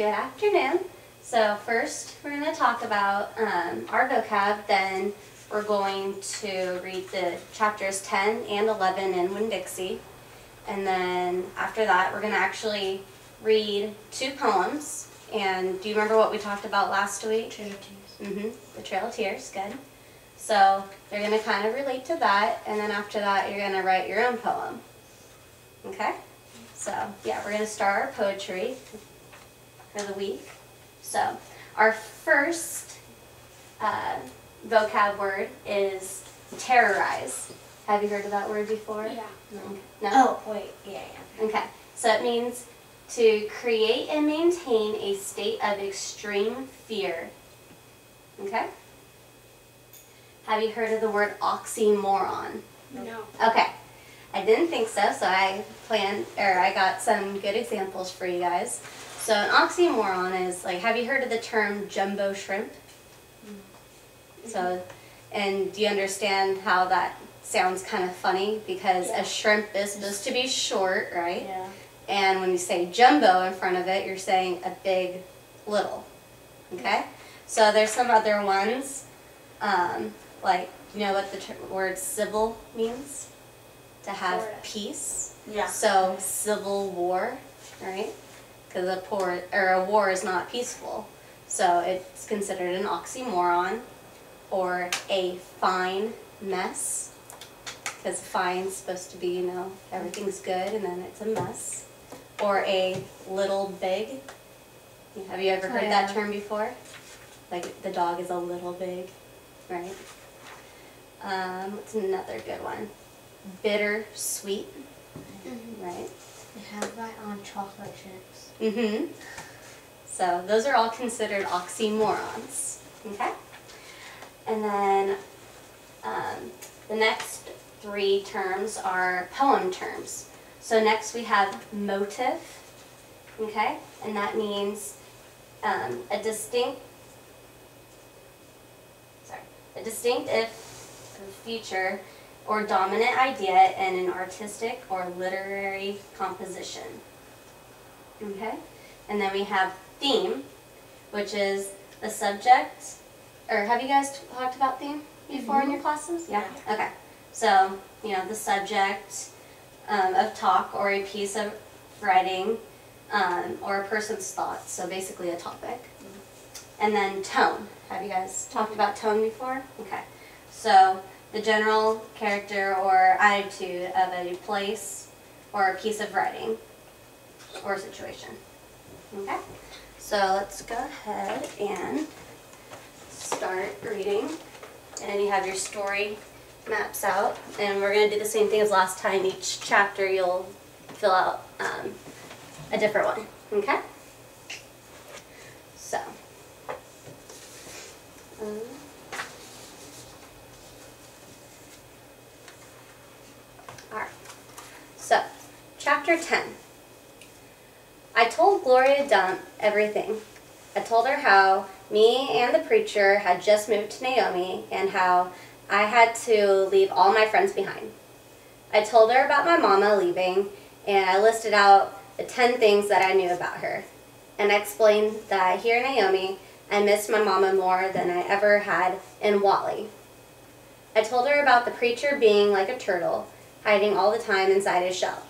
Good afternoon. So first we're going to talk about our vocab, then we're going to read the chapters 10 and 11 in Winn-Dixie. And then after that we're going to actually read 2 poems. And do you remember what we talked about last week? Trail of Tears. The Trail of Tears, good. So they're going to kind of relate to that, and then after that you're going to write your own poem. Okay? So yeah, we're going to start our poetry for the week. So our first vocab word is terrorize. Have you heard of that word before? Yeah. No? Oh, wait. Yeah. Okay. So it means to create and maintain a state of extreme fear. Okay? Have you heard of the word oxymoron? No. Okay. I didn't think so, so I got some good examples for you guys. So an oxymoron is like, have you heard of the term jumbo shrimp? So, and do you understand how that sounds kind of funny? Because a shrimp is supposed to be short, right? Yeah. And when you say jumbo in front of it, you're saying a big, little. Okay? So there's some other ones, like, you know what the word civil means? To have peace. Yeah. So civil war, right? Because a war is not peaceful. So it's considered an oxymoron, or a fine mess. Because fine's supposed to be, you know, everything's good and then it's a mess. Or a little big. Have you ever heard that term before? Like the dog is a little big, right? What's another good one? Bitter sweet, right? They have that on chocolate chips. So those are all considered oxymorons, okay? And then the next 3 terms are poem terms. So next we have motive, okay? And that means a distinctive feature or dominant idea in an artistic or literary composition. Okay? And then we have theme, which is the subject, or have you guys talked about theme before in your classes? Yeah? Okay. So, you know, the subject of talk or a piece of writing or a person's thoughts, so basically a topic. And then tone. Have you guys talked about tone before? Okay. So, the general character or attitude of a place or a piece of writing or situation. Okay? So let's go ahead and start reading. And you have your story maps out. And we're going to do the same thing as last time. Each chapter you'll fill out a different one. Okay? So. Alright, so, chapter 10. I told Gloria Dunn everything. I told her how me and the preacher had just moved to Naomi and how I had to leave all my friends behind. I told her about my mama leaving, and I listed out the 10 things that I knew about her. And I explained that here in Naomi, I missed my mama more than I ever had in Wally. I told her about the preacher being like a turtle, hiding all the time inside his shell.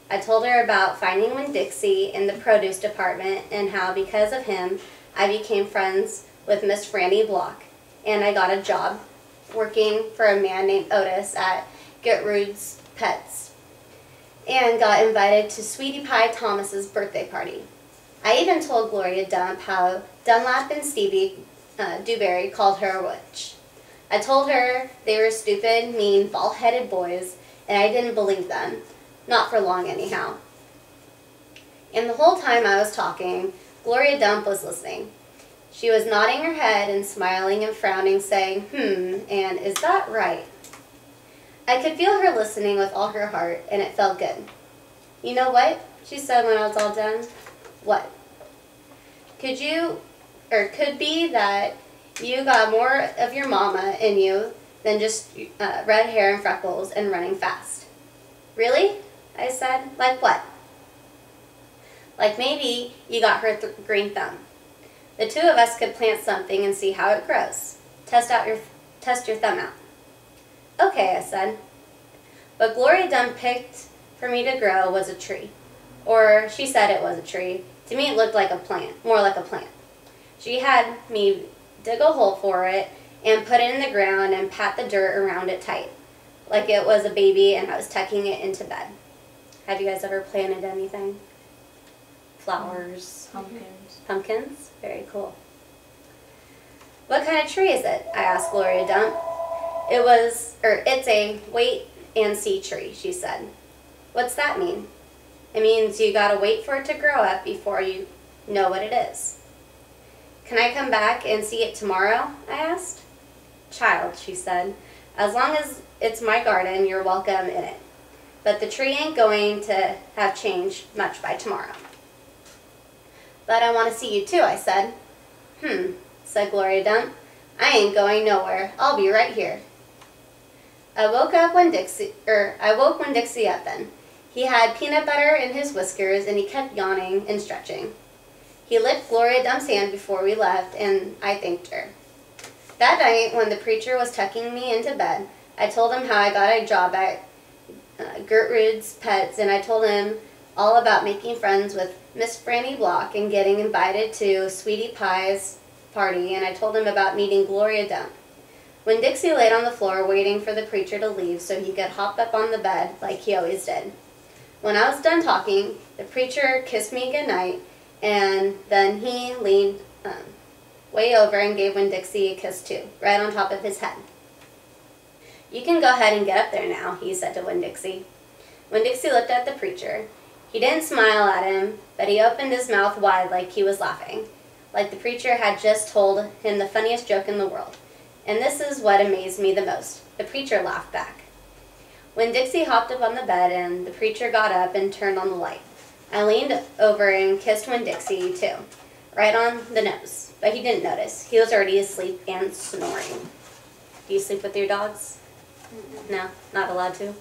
I told her about finding Winn-Dixie in the produce department and how because of him I became friends with Miss Franny Block, and I got a job working for a man named Otis at Gertrude's Pets and got invited to Sweetie Pie Thomas's birthday party. I even told Gloria Dump how Dunlap and Stevie Dewberry called her a witch. I told her they were stupid, mean, bald-headed boys, and I didn't believe them. Not for long, anyhow. And the whole time I was talking, Gloria Dump was listening. She was nodding her head and smiling and frowning, saying, and is that right? I could feel her listening with all her heart, and it felt good. You know what? She said when I was all done. What? Could be that you got more of your mama in you than just red hair and freckles and running fast. Really? I said. Like what? Like maybe you got her green thumb. The two of us could plant something and see how it grows. Test your thumb out. Okay, I said. What Gloria Dunn picked for me to grow was a tree. Or she said it was a tree. To me it looked like a plant, more like a plant. She had me dig a hole for it and put it in the ground and pat the dirt around it tight, like it was a baby and I was tucking it into bed. Have you guys ever planted anything? Flowers? Pumpkins. Pumpkins? Very cool. What kind of tree is it? I asked Gloria Dunn. It's a wait and see tree, she said. What's that mean? It means you gotta wait for it to grow up before you know what it is. Can I come back and see it tomorrow? I asked. Child, she said, as long as it's my garden, you're welcome in it. But the tree ain't going to have changed much by tomorrow. But I want to see you too, I said. Said Gloria Dunn. I ain't going nowhere. I'll be right here. I woke when Dixie up then. He had peanut butter in his whiskers and he kept yawning and stretching. He licked Gloria Dunn's hand before we left and I thanked her. That night when the preacher was tucking me into bed, I told him how I got a job at Gertrude's Pets and I told him all about making friends with Miss Franny Block and getting invited to Sweetie Pie's party, and I told him about meeting Gloria Dunn. When Dixie laid on the floor waiting for the preacher to leave so he could hop up on the bed like he always did. When I was done talking, the preacher kissed me goodnight, and then he leaned way over and gave Winn-Dixie a kiss too, right on top of his head. You can go ahead and get up there now, he said to Winn-Dixie. Winn-Dixie looked at the preacher. He didn't smile at him, but he opened his mouth wide like he was laughing, like the preacher had just told him the funniest joke in the world. And this is what amazed me the most. The preacher laughed back. Winn-Dixie hopped up on the bed and the preacher got up and turned on the light. I leaned over and kissed Winn-Dixie too, right on the nose, but he didn't notice. He was already asleep and snoring. Do you sleep with your dogs? No, not allowed to.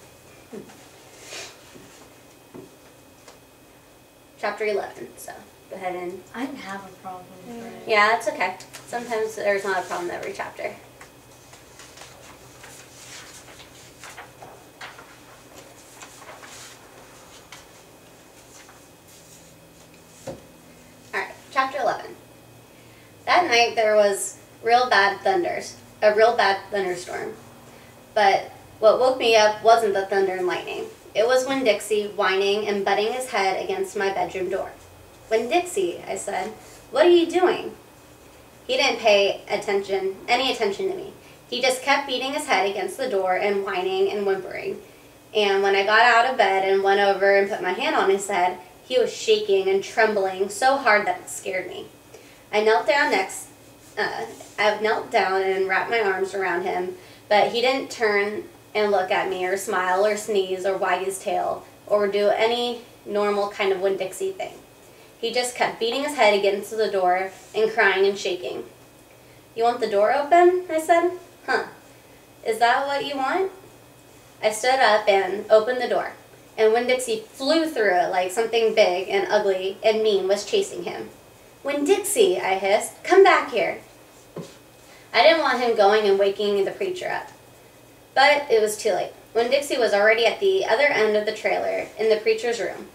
Chapter 11, so go ahead and... I didn't have a problem with it. Yeah, it's okay. Sometimes there's not a problem in every chapter. Alright, chapter 11. That night there was a real bad thunderstorm. But what woke me up wasn't the thunder and lightning. It was Winn-Dixie whining and butting his head against my bedroom door. Winn-Dixie, I said, what are you doing? He didn't pay any attention to me. He just kept beating his head against the door and whining and whimpering. And when I got out of bed and went over and put my hand on his head, he was shaking and trembling so hard that it scared me. I knelt down and wrapped my arms around him, but he didn't turn and look at me or smile or sneeze or wag his tail or do any normal kind of Winn-Dixie thing. He just kept beating his head against the door and crying and shaking. You want the door open? I said. Huh. Is that what you want? I stood up and opened the door, and Winn-Dixie flew through it like something big and ugly and mean was chasing him. Winn-Dixie, I hissed, come back here. I didn't want him going and waking the preacher up. But it was too late. Winn-Dixie was already at the other end of the trailer in the preacher's room.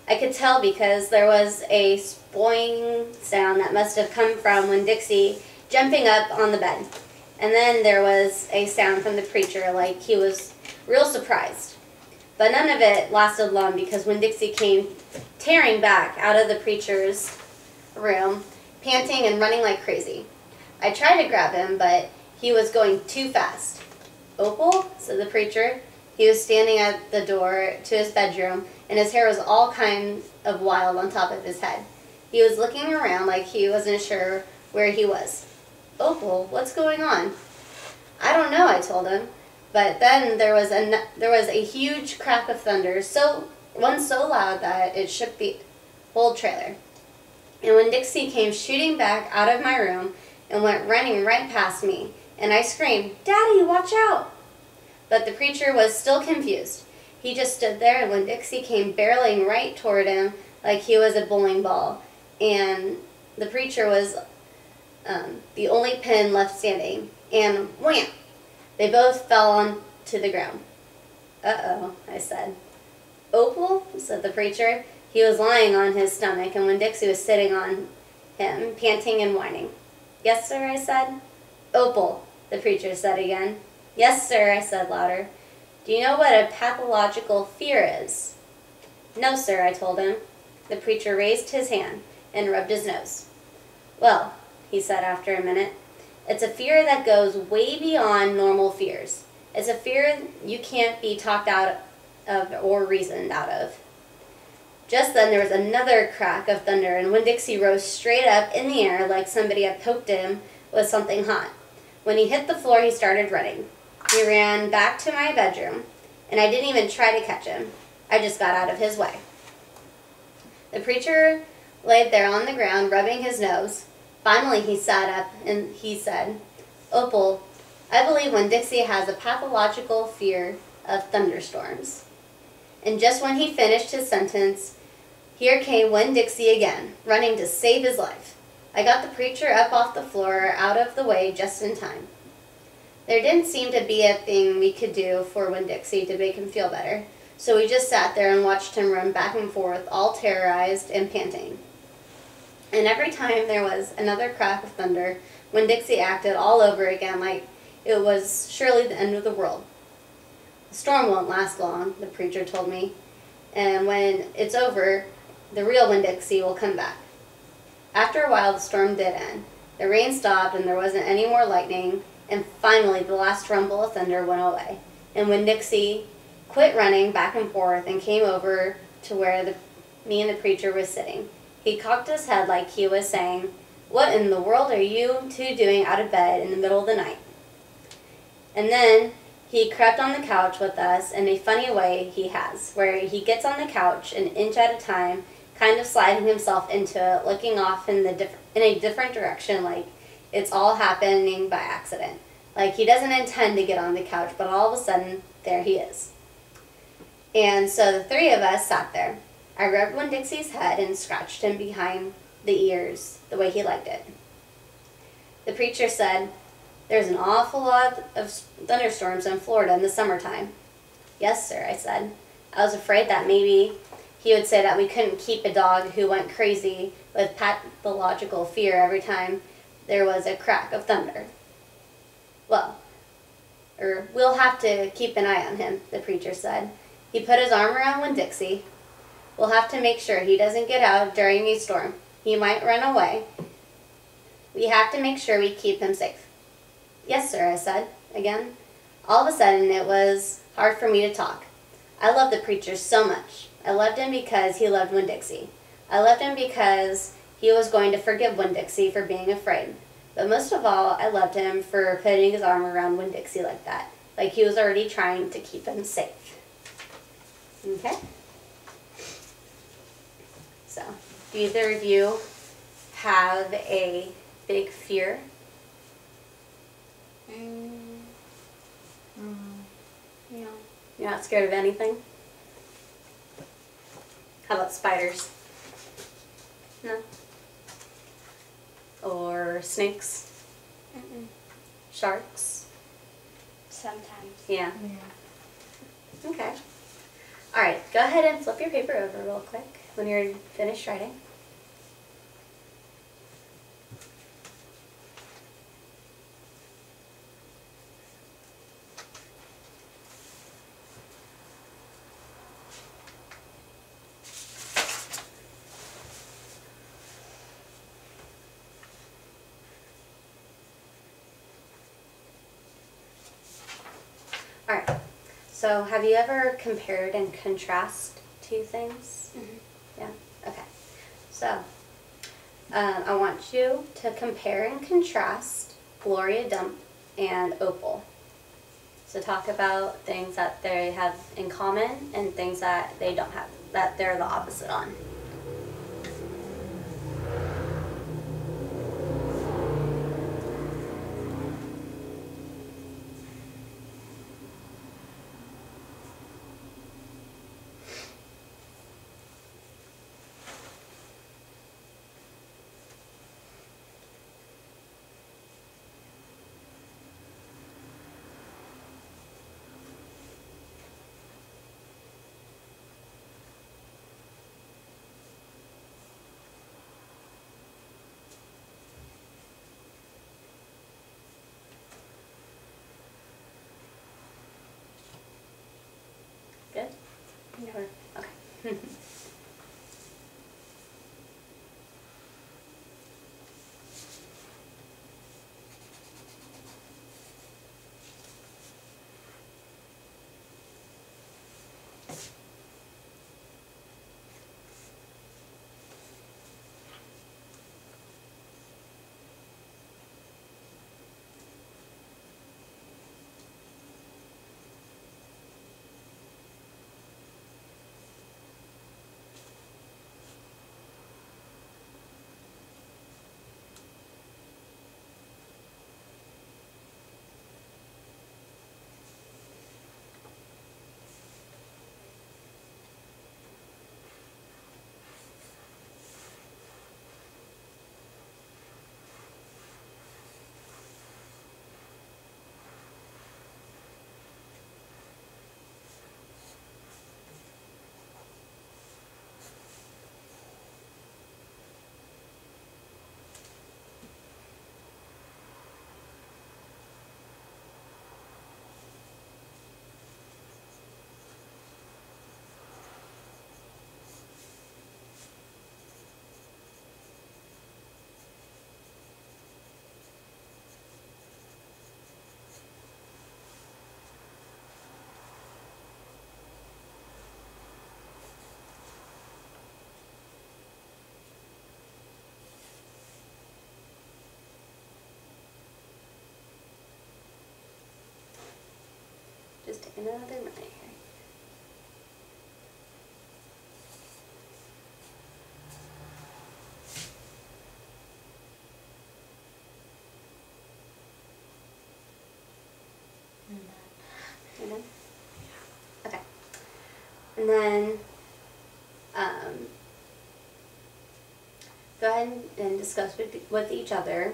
I could tell because there was a spoing sound that must have come from Winn-Dixie jumping up on the bed. And then there was a sound from the preacher like he was real surprised. But none of it lasted long because Winn-Dixie came tearing back out of the preacher's room, panting and running like crazy. I tried to grab him, but he was going too fast. Opal, said the preacher. He was standing at the door to his bedroom, and his hair was all kind of wild on top of his head. He was looking around like he wasn't sure where he was. Opal, what's going on? I don't know, I told him. But then there was a huge crack of thunder, one so loud that it shook the whole trailer. And when Dixie came shooting back out of my room and went running right past me, and I screamed, Daddy, watch out! But the preacher was still confused. He just stood there, and Winn-Dixie came barreling right toward him like he was a bowling ball, and the preacher was the only pin left standing, and wham! They both fell onto the ground. "Uh-oh," I said. "Opal?" said the preacher. He was lying on his stomach, and Winn-Dixie was sitting on him, panting and whining. "Yes, sir," I said. "Opal," the preacher said again. "Yes, sir," I said louder. "Do you know what a pathological fear is?" "No, sir," I told him. The preacher raised his hand and rubbed his nose. "Well," he said after a minute, "it's a fear that goes way beyond normal fears. It's a fear you can't be talked out of or reasoned out of." Just then there was another crack of thunder, and Winn-Dixie rose straight up in the air like somebody had poked him with something hot. When he hit the floor, he started running. He ran back to my bedroom, and I didn't even try to catch him. I just got out of his way. The preacher laid there on the ground, rubbing his nose. Finally, he sat up and he said, "Opal, I believe Winn-Dixie has a pathological fear of thunderstorms." And just when he finished his sentence, here came Winn-Dixie again, running to save his life. I got the preacher up off the floor, out of the way, just in time. There didn't seem to be a thing we could do for Winn-Dixie to make him feel better, so we just sat there and watched him run back and forth, all terrorized and panting. And every time there was another crack of thunder, Winn-Dixie acted all over again like it was surely the end of the world. "The storm won't last long," the preacher told me, "and when it's over, the real Winn-Dixie will come back." After a while, the storm did end. The rain stopped, and there wasn't any more lightning, and finally the last rumble of thunder went away, and Winn-Dixie quit running back and forth and came over to where me and the preacher was sitting. He cocked his head like he was saying, "What in the world are you two doing out of bed in the middle of the night?" And then he crept on the couch with us in a funny way he has, where he gets on the couch an inch at a time, kind of sliding himself into it, looking off in a different direction like it's all happening by accident. Like he doesn't intend to get on the couch, but all of a sudden, there he is. And so the three of us sat there. I rubbed Winn-Dixie's head and scratched him behind the ears the way he liked it. The preacher said, "There's an awful lot of thunderstorms in Florida in the summertime." "Yes, sir," I said. I was afraid that maybe he would say that we couldn't keep a dog who went crazy with pathological fear every time there was a crack of thunder. We'll have to keep an eye on him," the preacher said. He put his arm around Winn-Dixie. "We'll have to make sure he doesn't get out during a storm. He might run away. We have to make sure we keep him safe." "Yes, sir," I said again. All of a sudden, it was hard for me to talk. I loved the preacher so much. I loved him because he loved Winn-Dixie. I loved him because he was going to forgive Winn-Dixie for being afraid. But most of all, I loved him for putting his arm around Winn-Dixie like that, like he was already trying to keep him safe. Okay? So, do either of you have a big fear? No. You're not scared of anything? How about spiders? No? Or snakes? Mm-mm. Sharks? Sometimes. Yeah. Okay. Alright, go ahead and flip your paper over real quick when you're finished writing. Alright, so have you ever compared and contrast two things? Mm-hmm. Yeah? Okay. So, I want you to compare and contrast Gloria Dump and Opal. So talk about things that they have in common and things that they don't have, that they're the opposite on. Or, okay. Just take another minute here. You done? Okay. And then go ahead and discuss with each other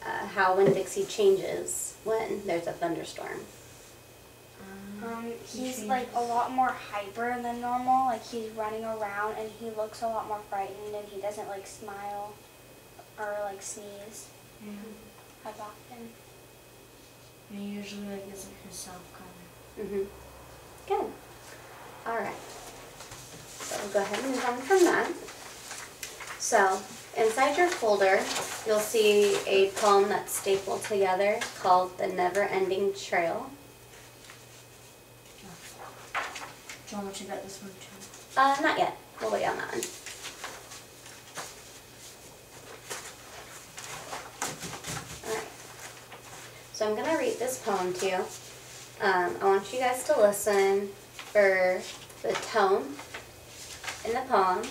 how Winn-Dixie changes when there's a thunderstorm. He's like a lot more hyper than normal. Like he's running around and he looks a lot more frightened and he doesn't like smile or like sneeze as often. And he usually like isn't himself kind Mm-hmm. Good. All right. So we'll go ahead and move on from that. So inside your folder, you'll see a poem that's stapled together called The Never-Ending Trail. Do you want me to get this one too? Not yet. We'll wait on that one. Alright. So I'm going to read this poem to you. I want you guys to listen for the tone in the poem.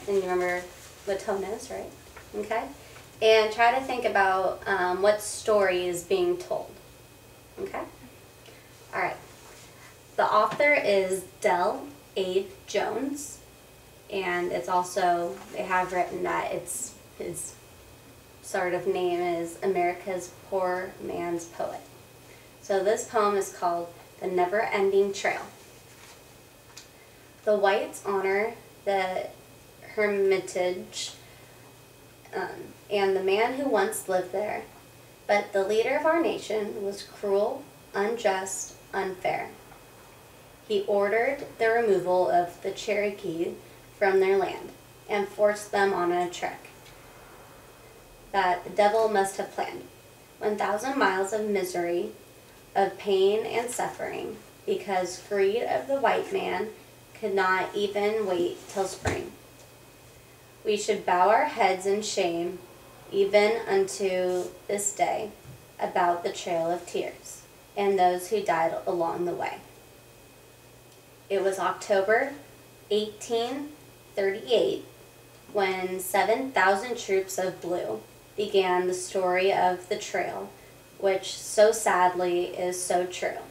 And you remember what tone is, right? Okay? And try to think about what story is being told. Okay? Alright. The author is Del A. Jones, and it's also, they have written that it's his sort of name is America's Poor Man's Poet. So this poem is called The Never-Ending Trail. The whites honor the hermitage and the man who once lived there, but the leader of our nation was cruel, unjust, unfair. He ordered the removal of the Cherokee from their land and forced them on a trek that the devil must have planned. 1,000 miles of misery, of pain and suffering, because greed of the white man could not even wait till spring. We should bow our heads in shame, even unto this day, about the trail of tears and those who died along the way. It was October 1838 when 7,000 troops of blue began the story of the trail, which so sadly is so true.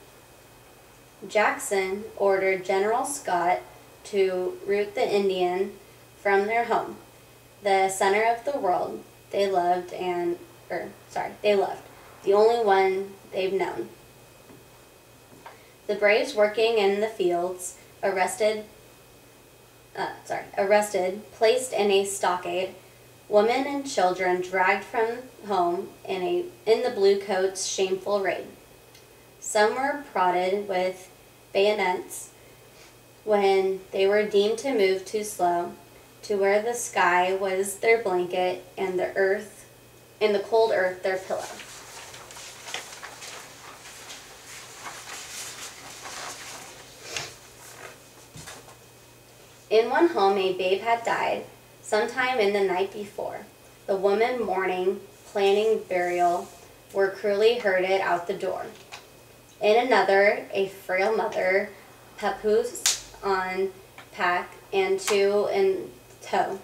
Jackson ordered General Scott to root the Indian from their home, the center of the world they loved the only one they've known. The braves working in the fields arrested, placed in a stockade, women and children dragged from home in the blue coats' shameful raid. Some were prodded with bayonets, when they were deemed to move too slow, to where the sky was their blanket and the cold earth their pillow. In one home, a babe had died sometime in the night before. The woman mourning, planning burial, were cruelly herded out the door. In another, a frail mother, papoose on pack and two in tow,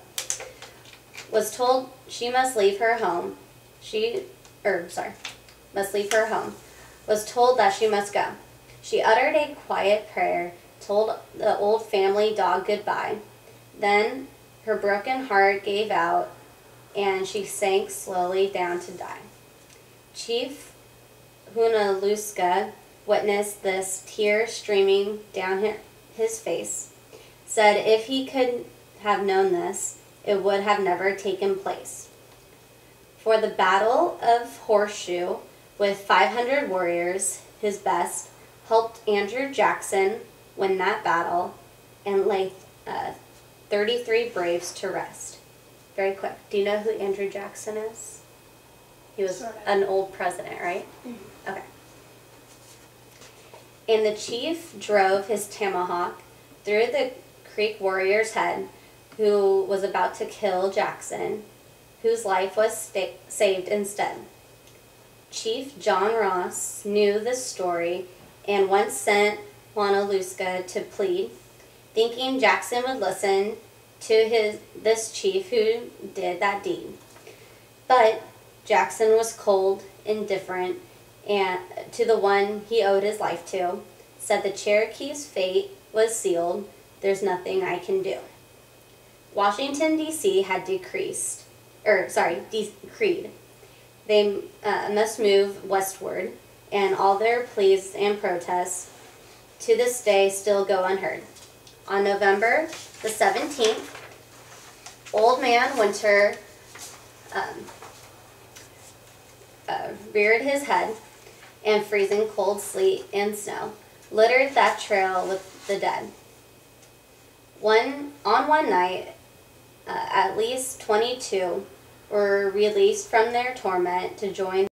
was told she must leave her home. Must leave her home. Was told that she must go. She uttered a quiet prayer, told the old family dog goodbye. Then her broken heart gave out, and she sank slowly down to die. Chief Hunaluska witnessed this, tears streaming down his face. Said if he could have known this, it would have never taken place. For the Battle of Horseshoe, with 500 warriors, his best, helped Andrew Jackson win that battle and lay 33 braves to rest. Very quick. Do you know who Andrew Jackson is? He was an old president, right? Mm-hmm. Okay. And the chief drove his tomahawk through the Creek warrior's head, who was about to kill Jackson, whose life was saved instead. Chief John Ross knew this story and once sent Juanaluska to plead, thinking Jackson would listen to this chief who did that deed. But Jackson was cold, indifferent, and to the one he owed his life to, said the Cherokee's fate was sealed, there's nothing I can do. Washington, D.C. had decreed they must move westward, and all their pleas and protests to this day still go unheard. On November the 17th, Old Man Winter reared his head, and freezing cold sleet and snow littered that trail with the dead. On one night, at least 22 were released from their torment to join